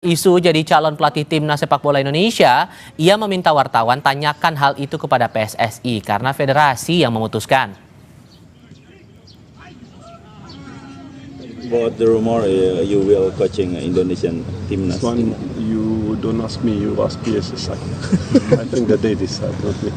Isu jadi calon pelatih timnas sepak bola Indonesia, ia meminta wartawan tanyakan hal itu kepada PSSI karena federasi yang memutuskan. About the rumor, you will coaching Indonesian timnas. This one you don't ask me, you ask PSSI. I think that they decide, not me.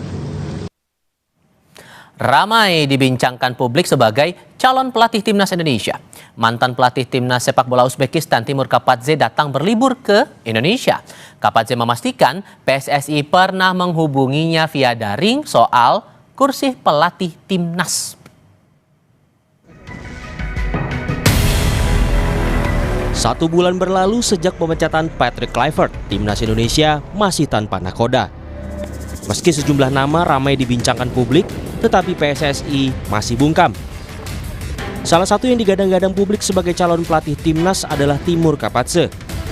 Ramai dibincangkan publik sebagai calon pelatih timnas Indonesia. Mantan pelatih timnas sepak bola Uzbekistan Timur Kapadze datang berlibur ke Indonesia. Kapadze memastikan PSSI pernah menghubunginya via daring soal kursi pelatih timnas. Satu bulan berlalu sejak pemecatan Patrick Kluivert, timnas Indonesia masih tanpa nakoda. Meski sejumlah nama ramai dibincangkan publik, tetapi PSSI masih bungkam. Salah satu yang digadang-gadang publik sebagai calon pelatih timnas adalah Timur Kapadze,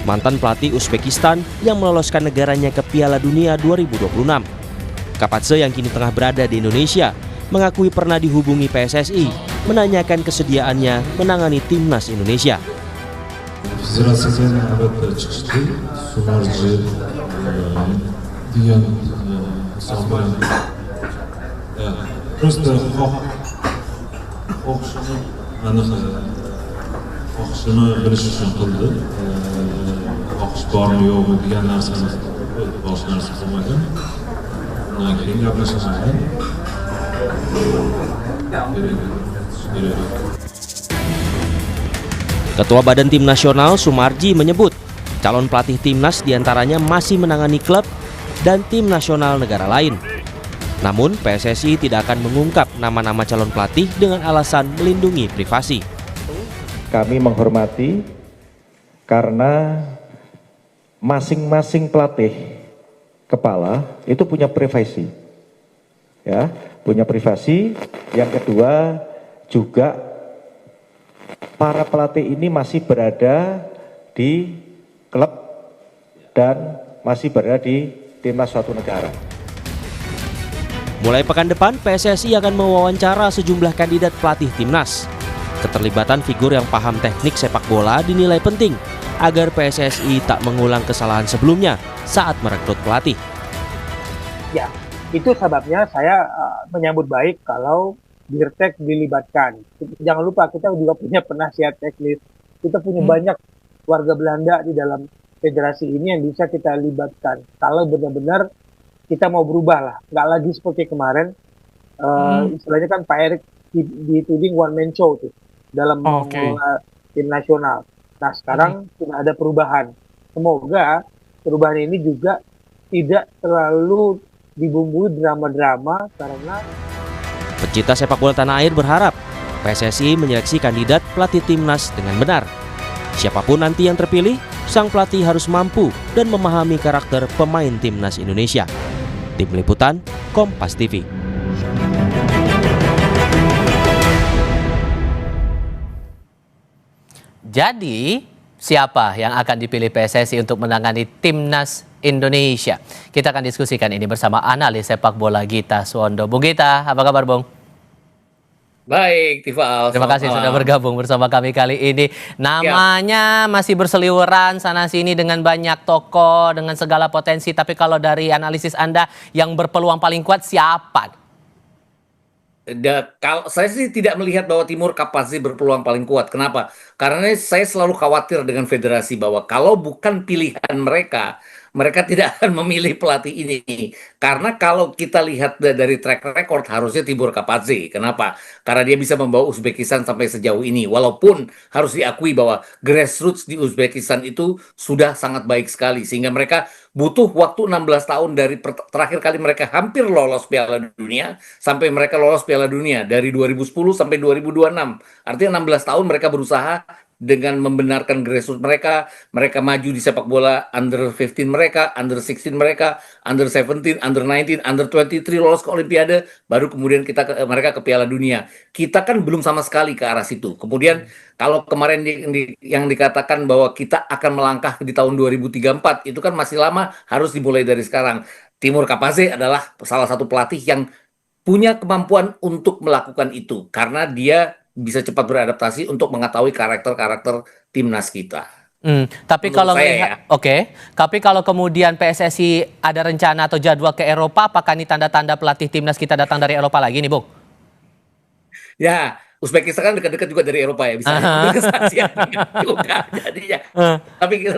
mantan pelatih Uzbekistan yang meloloskan negaranya ke Piala Dunia 2026. Kapadze yang kini tengah berada di Indonesia mengakui pernah dihubungi PSSI menanyakan kesediaannya menangani timnas Indonesia. Federasya'dan albatta chiqishdi, Sumarji degan hisob bilan просто xohishini aniq xohishini bilish uchun qildi. Xohish bormi yo'qmi degan narsani boshqa narsa qilmagan. Undan keyin gaplashaman. Ketua Badan Tim Nasional Sumarji menyebut calon pelatih timnas diantaranya masih menangani klub dan tim nasional negara lain. Namun PSSI tidak akan mengungkap nama-nama calon pelatih dengan alasan melindungi privasi. Kami menghormati karena masing-masing pelatih kepala itu punya privasi. Ya, punya privasi. Yang kedua juga para pelatih ini masih berada di klub dan masih berada di timnas suatu negara. Mulai pekan depan, PSSI akan mewawancara sejumlah kandidat pelatih timnas. Keterlibatan figur yang paham teknik sepak bola dinilai penting agar PSSI tak mengulang kesalahan sebelumnya saat merekrut pelatih. Ya, itu sebabnya saya menyambut baik kalau Dirtek dilibatkan. Jangan lupa kita juga punya penasihat teknis. Kita punya banyak warga Belanda di dalam federasi ini yang bisa kita libatkan. Kalau benar-benar kita mau berubah lah. Nggak lagi seperti kemarin. Istilahnya kan Pak Erik dituding one man show tuh dalam mengelola tim nasional. Nah sekarang sudah ada perubahan. Semoga perubahan ini juga tidak terlalu dibumbui drama-drama karena Pecinta sepak bola tanah air berharap PSSI menyeleksi kandidat pelatih timnas dengan benar. Siapapun nanti yang terpilih, sang pelatih harus mampu dan memahami karakter pemain timnas Indonesia. Tim Liputan, Kompas TV. Jadi, siapa yang akan dipilih PSSI untuk menangani timnas Indonesia? Kita akan diskusikan ini bersama analis sepak bola Gita Suwondo. Bung Gita, apa kabar Bung? Baik, Tifal. Terima kasih sudah bergabung bersama kami kali ini. Namanya masih berseliweran sana-sini dengan banyak tokoh, dengan segala potensi. Tapi kalau dari analisis Anda yang berpeluang paling kuat siapa? Kalau saya sih tidak melihat bahwa Timur Kapadze berpeluang paling kuat. Kenapa? Karena saya selalu khawatir dengan federasi bahwa kalau bukan pilihan mereka, mereka tidak akan memilih pelatih ini. Karena kalau kita lihat dari track record harusnya Timur Kapadze. Kenapa? Karena dia bisa membawa Uzbekistan sampai sejauh ini. Walaupun harus diakui bahwa grassroots di Uzbekistan itu sudah sangat baik sekali. Sehingga mereka butuh waktu 16 tahun dari terakhir kali mereka hampir lolos Piala Dunia sampai mereka lolos Piala Dunia dari 2010 sampai 2026. Artinya 16 tahun mereka berusaha dengan membenarkan grassroots mereka maju di sepak bola under 15 mereka, under 16 mereka, under 17, under 19, under 23 lolos ke Olimpiade, baru kemudian mereka ke Piala Dunia. Kita kan belum sama sekali ke arah situ. Kemudian kalau kemarin yang dikatakan bahwa kita akan melangkah di tahun 2034, itu kan masih lama, harus dimulai dari sekarang. Timur Kapadze adalah salah satu pelatih yang punya kemampuan untuk melakukan itu karena dia bisa cepat beradaptasi untuk mengetahui karakter-karakter timnas kita. Tapi Menurut kalau saya melihat, ya. oke. Tapi kalau kemudian PSSI ada rencana atau jadwal ke Eropa, apakah ini tanda-tanda pelatih timnas kita datang dari Eropa lagi nih, Bung? Ya, Uzbekistan kan dekat-dekat juga dari Eropa ya, bisa Aha. ambil kesaksian juga jadinya. Eh,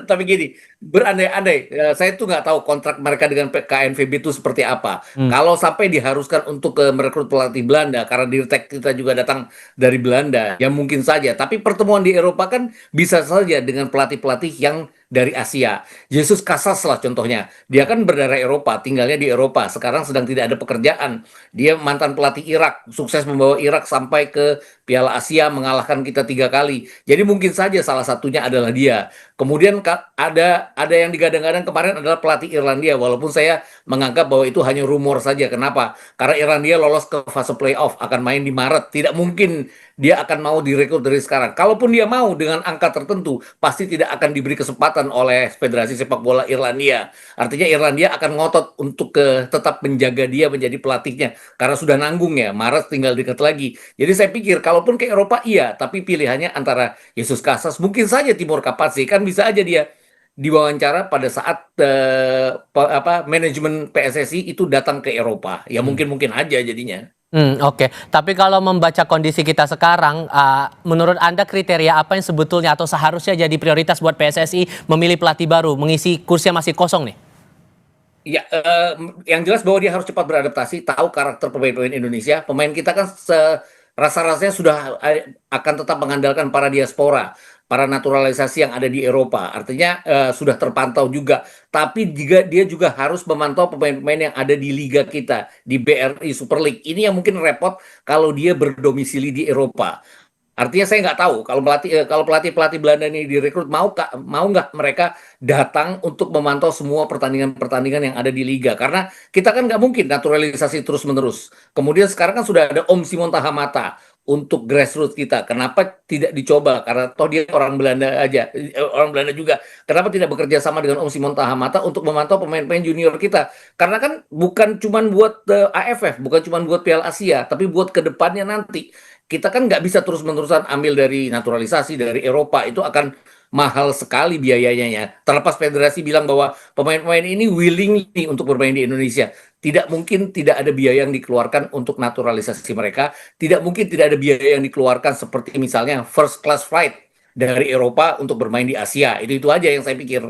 Tapi gini, berandai-andai, saya tuh nggak tahu kontrak mereka dengan KNVB itu seperti apa. hmm. Kalau sampai diharuskan untuk merekrut pelatih Belanda, karena Dirtek kita juga datang dari Belanda, ya mungkin saja. Tapi pertemuan di Eropa kan bisa saja dengan pelatih-pelatih yang dari Asia. Jesus Casas lah contohnya. Dia kan berdarah Eropa, tinggalnya di Eropa. Sekarang sedang tidak ada pekerjaan. Dia mantan pelatih Irak, sukses membawa Irak sampai ke Piala Asia, mengalahkan kita 3 kali. Jadi mungkin saja salah satunya adalah dia. Kemudian ada yang digadang-gadang kemarin adalah pelatih Irlandia, walaupun saya menganggap bahwa itu hanya rumor saja. Kenapa? Karena Irlandia lolos ke fase playoff, akan main di Maret. Tidak mungkin dia akan mau direkrut dari sekarang. Kalaupun dia mau dengan angka tertentu, pasti tidak akan diberi kesempatan oleh Federasi Sepak Bola Irlandia. Artinya Irlandia akan ngotot untuk tetap menjaga dia menjadi pelatihnya karena sudah nanggung ya. Maret tinggal dekat lagi. Jadi saya pikir kalaupun ke Eropa iya, tapi pilihannya antara Jesus Casas, mungkin saja Timur Kapatsi, kan bisa aja dia diwawancara pada saat manajemen PSSI itu datang ke Eropa. Ya mungkin aja jadinya. Oke. Tapi kalau membaca kondisi kita sekarang, menurut Anda kriteria apa yang sebetulnya atau seharusnya jadi prioritas buat PSSI memilih pelatih baru, mengisi kursi yang masih kosong nih? Ya, yang jelas bahwa dia harus cepat beradaptasi, tahu karakter pemain-pemain Indonesia. Pemain kita kan rasa-rasanya sudah akan tetap mengandalkan para diaspora, para naturalisasi yang ada di Eropa. Artinya sudah terpantau juga. Tapi dia juga harus memantau pemain-pemain yang ada di liga kita, di BRI Super League. Ini yang mungkin repot kalau dia berdomisili di Eropa. Artinya saya nggak tahu kalau pelatih Belanda ini direkrut mau nggak mereka datang untuk memantau semua pertandingan-pertandingan yang ada di liga, karena kita kan nggak mungkin naturalisasi terus-menerus. Kemudian sekarang kan sudah ada Om Simon Tahamata untuk grassroots kita. Kenapa tidak dicoba? Karena toh dia orang Belanda aja, orang Belanda juga. Kenapa tidak bekerja sama dengan Om Simon Tahamata untuk memantau pemain-pemain junior kita? Karena kan bukan cuma buat AFF, bukan cuma buat Piala Asia, tapi buat kedepannya nanti. Kita kan nggak bisa terus-menerusan ambil dari naturalisasi dari Eropa, itu akan mahal sekali biayanya ya. Terlepas federasi bilang bahwa pemain-pemain ini willing nih untuk bermain di Indonesia. Tidak mungkin tidak ada biaya yang dikeluarkan untuk naturalisasi mereka. Tidak mungkin tidak ada biaya yang dikeluarkan seperti misalnya first class flight dari Eropa untuk bermain di Asia. Itu aja yang saya pikir.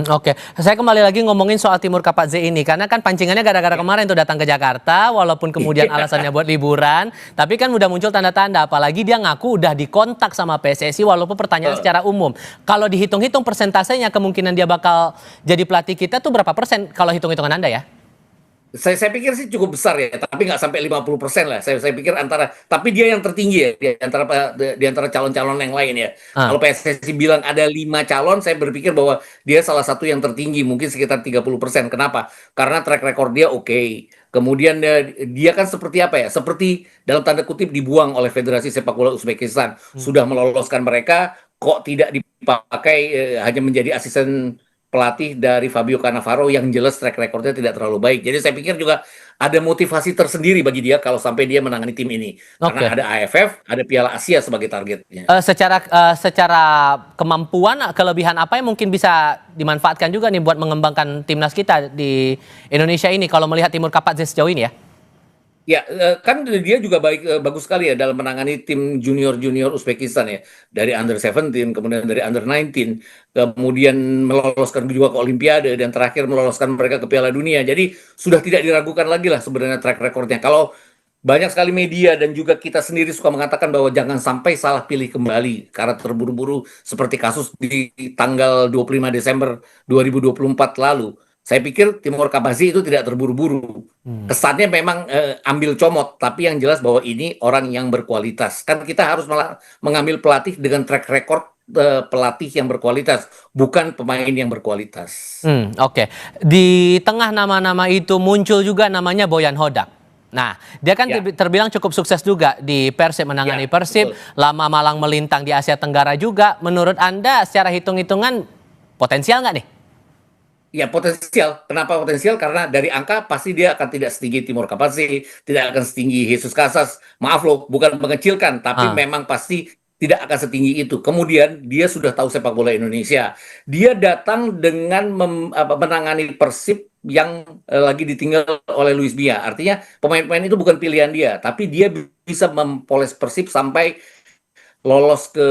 Oke. Saya kembali lagi ngomongin soal Timur Kapatze ini, karena kan pancingannya gara-gara kemarin tuh datang ke Jakarta, walaupun kemudian alasannya buat liburan, tapi kan udah muncul tanda-tanda, apalagi dia ngaku udah dikontak sama PSSI, walaupun pertanyaan secara umum. Kalau dihitung-hitung persentasenya kemungkinan dia bakal jadi pelatih kita tuh berapa persen kalau hitung-hitungan Anda ya? Saya pikir sih cukup besar ya, tapi nggak sampai 50% lah. Saya pikir tapi dia yang tertinggi ya di antara calon-calon yang lain ya. Kalau PSSI bilang ada 5 calon, saya berpikir bahwa dia salah satu yang tertinggi, mungkin sekitar 30%. Kenapa? Karena track record dia oke. Kemudian dia kan seperti apa ya? Seperti dalam tanda kutip dibuang oleh Federasi Sepak Bola Uzbekistan. Sudah meloloskan mereka, kok tidak dipakai hanya menjadi asisten pelatih dari Fabio Cannavaro yang jelas track recordnya tidak terlalu baik. Jadi saya pikir juga ada motivasi tersendiri bagi dia kalau sampai dia menangani tim ini. Karena ada AFF, ada Piala Asia sebagai targetnya. Secara kemampuan, kelebihan apa yang mungkin bisa dimanfaatkan juga nih buat mengembangkan timnas kita di Indonesia ini kalau melihat Timur Kapatze sejauh ini ya? Ya, kan dia juga bagus sekali ya dalam menangani tim junior Uzbekistan ya. Dari under 17, kemudian dari under 19, kemudian meloloskan juga ke Olimpiade, dan terakhir meloloskan mereka ke Piala Dunia. Jadi sudah tidak diragukan lagi lah sebenarnya track recordnya. Kalau banyak sekali media dan juga kita sendiri suka mengatakan bahwa jangan sampai salah pilih kembali karena terburu-buru seperti kasus di tanggal 25 Desember 2024 lalu. Saya pikir Timur Kapatze itu tidak terburu-buru. Kesannya memang ambil comot, tapi yang jelas bahwa ini orang yang berkualitas. Kan kita harus mengambil pelatih dengan track record pelatih yang berkualitas, bukan pemain yang berkualitas. Oke. Di tengah nama-nama itu muncul juga namanya Boyan Hodak. Nah, dia kan terbilang cukup sukses juga di Persib, menangani Persib, lama malang melintang di Asia Tenggara juga. Menurut Anda secara hitung-hitungan potensial nggak nih? Ya potensial. Kenapa potensial? Karena dari angka pasti dia akan tidak setinggi Timur Kapatze, tidak akan setinggi Jesus Casas. Maaf loh, bukan mengecilkan, tapi memang pasti tidak akan setinggi itu. Kemudian dia sudah tahu sepak bola Indonesia. Dia datang dengan menangani Persib yang lagi ditinggal oleh Luis Milla. Artinya pemain-pemain itu bukan pilihan dia, tapi dia bisa mempoles Persib sampai lolos ke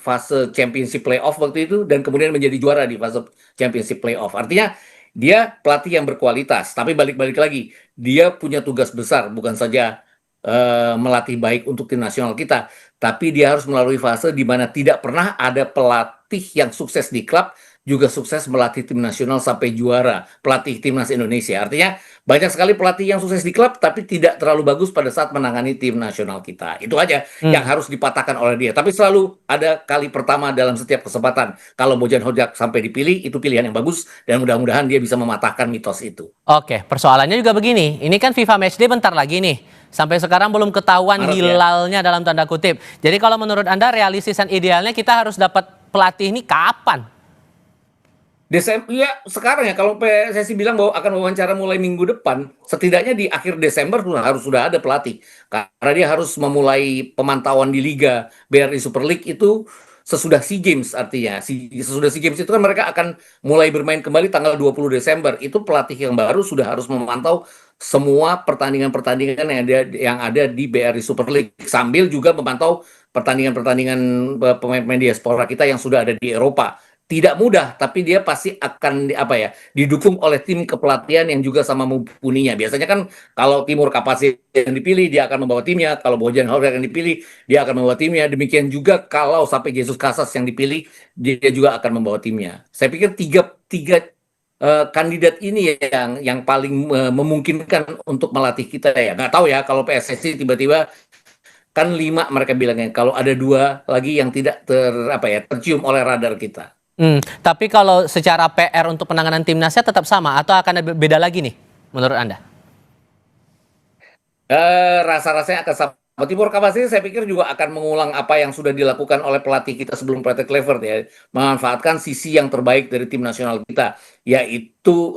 fase Championship Playoff waktu itu dan kemudian menjadi juara di fase Championship Playoff. Artinya dia pelatih yang berkualitas, tapi balik-balik lagi, dia punya tugas besar, bukan saja melatih baik untuk tim nasional kita, tapi dia harus melalui fase di mana tidak pernah ada pelatih yang sukses di klub juga sukses melatih tim nasional sampai juara, pelatih timnas Indonesia. Artinya banyak sekali pelatih yang sukses di klub tapi tidak terlalu bagus pada saat menangani tim nasional kita. Itu aja yang harus dipatahkan oleh dia. Tapi selalu ada kali pertama dalam setiap kesempatan. Kalau Bojan Hodziak sampai dipilih, itu pilihan yang bagus dan mudah-mudahan dia bisa mematahkan mitos itu. Oke, persoalannya juga begini. Ini kan FIFA Matchday bentar lagi nih. Sampai sekarang belum ketahuan Maret, hilalnya dalam tanda kutip. Jadi kalau menurut Anda realistisan idealnya kita harus dapat pelatih ini kapan? Desember, ya sekarang ya, kalau PSSI bilang bahwa akan wawancara mulai minggu depan, setidaknya di akhir Desember sudah ada pelatih. Karena dia harus memulai pemantauan di Liga BRI Super League itu sesudah SEA Games, artinya. Sesudah SEA Games itu kan mereka akan mulai bermain kembali tanggal 20 Desember. Itu pelatih yang baru sudah harus memantau semua pertandingan-pertandingan yang ada di BRI Super League. Sambil juga memantau pertandingan-pertandingan pemain-pemain diaspora kita yang sudah ada di Eropa. Tidak mudah, tapi dia pasti akan didukung oleh tim kepelatihan yang juga sama mumpuninya. Biasanya kan kalau Timur Kapasi yang dipilih, dia akan membawa timnya. Kalau Bojan Hodziak yang dipilih, dia akan membawa timnya. Demikian juga kalau sampai Jesus Casas yang dipilih, dia juga akan membawa timnya. Saya pikir tiga kandidat ini yang paling memungkinkan untuk melatih kita ya. Nggak tahu ya kalau PSSI tiba-tiba kan 5 mereka bilangnya. Kalau ada 2 lagi yang tidak tercium oleh radar kita. Tapi kalau secara PR untuk penanganan timnasnya tetap sama atau akan ada beda lagi nih menurut Anda? Rasa-rasanya akan sama. Timur Kapasi saya pikir juga akan mengulang apa yang sudah dilakukan oleh pelatih kita sebelum Patrick Kluivert ya, memanfaatkan sisi yang terbaik dari tim nasional kita, yaitu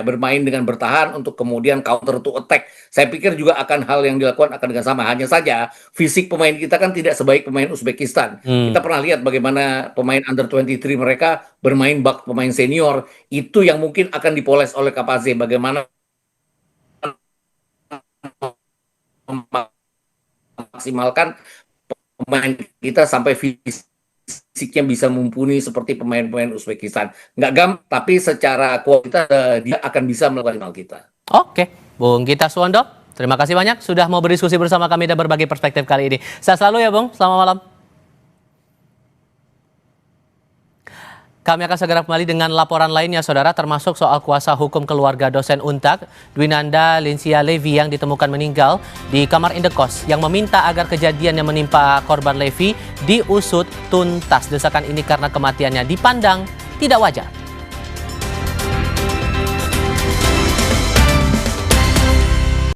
bermain dengan bertahan untuk kemudian counter to attack. Saya pikir juga akan hal yang dilakukan akan dengan sama. Hanya saja fisik pemain kita kan tidak sebaik pemain Uzbekistan. Kita pernah lihat bagaimana pemain under 23 mereka bermain bak pemain senior, itu yang mungkin akan dipoles oleh Kapasi, bagaimana maksimalkan pemain kita sampai fisiknya bisa mumpuni seperti pemain-pemain Uzbekistan. Nggak gampang, tapi secara kualitas dia akan bisa melakukan hal kita. Oke, Bung Gita Suwondo, terima kasih banyak sudah mau berdiskusi bersama kami dan berbagi perspektif kali ini. Sehat selalu ya Bung, selamat malam. Kami akan segera kembali dengan laporan lainnya, saudara, termasuk soal kuasa hukum keluarga dosen Untak, Dwinanda Linsia Levi yang ditemukan meninggal di kamar indekos, yang meminta agar kejadian yang menimpa korban Levi diusut tuntas. Desakan ini karena kematiannya dipandang tidak wajar.